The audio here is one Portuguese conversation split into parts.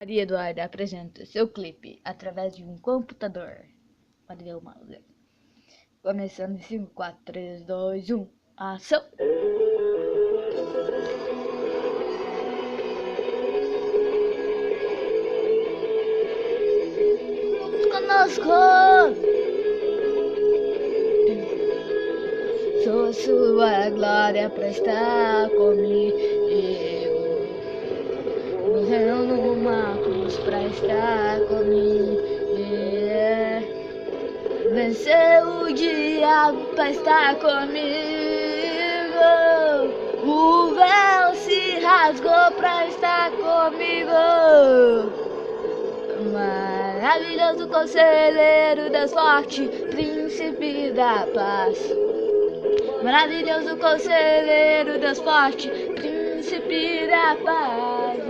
Maria Eduarda apresenta seu clipe através de um computador. Pode ver o mouse. Começando em 5, 4, 3, 2, 1. Ação! Conosco! Sou sua glória pra estar comigo. Morreu numa cruz pra estar comigo. Venceu o diabo pra estar comigo. O véu se rasgou pra estar comigo. Maravilhoso conselheiro, Deus forte, príncipe da paz. Maravilhoso conselheiro, Deus forte, príncipe da paz.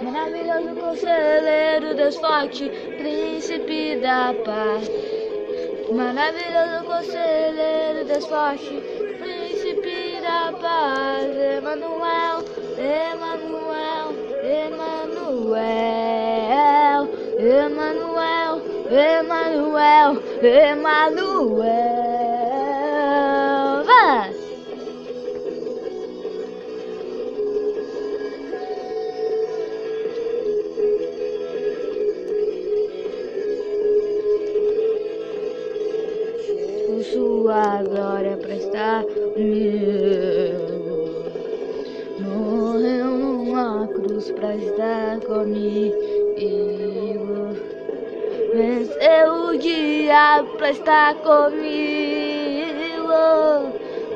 Maravilhoso conselheiro, Deus forte, príncipe da paz. Maravilhoso conselheiro, Deus forte, príncipe da paz. Emanuel, Emanuel, Emanuel, Emanuel, Emanuel, Emanuel. Vai! Sua glória pra estar comigo. Morreu numa cruz pra estar comigo. Venceu o diabo pra estar comigo.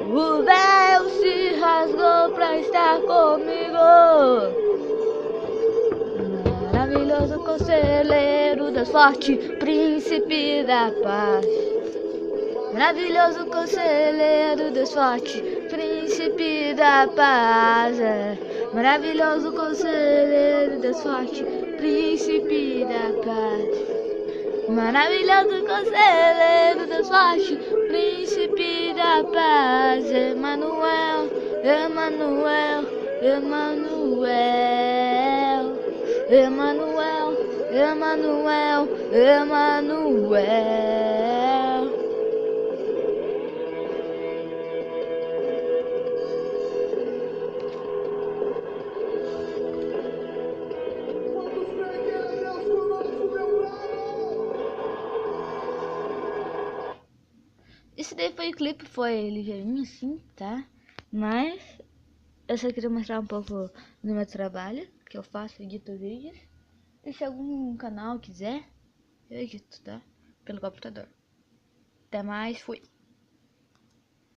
O véu se rasgou pra estar comigo. Maravilhoso conselheiro, Deus forte, príncipe da paz. Maravilhoso conselheiro, Deus forte, príncipe da paz. Maravilhoso conselheiro, Deus forte, príncipe da paz. Maravilhoso conselheiro, Deus forte, príncipe da paz. Emanuel, Emanuel, Emanuel, Emanuel, Emanuel, Emanuel. Esse daí foi o clipe, foi ligeirinho assim, tá? Mas eu só queria mostrar um pouco do meu trabalho, que eu faço, edito vídeos. E se algum canal quiser, eu edito, tá? Pelo computador. Até mais, fui!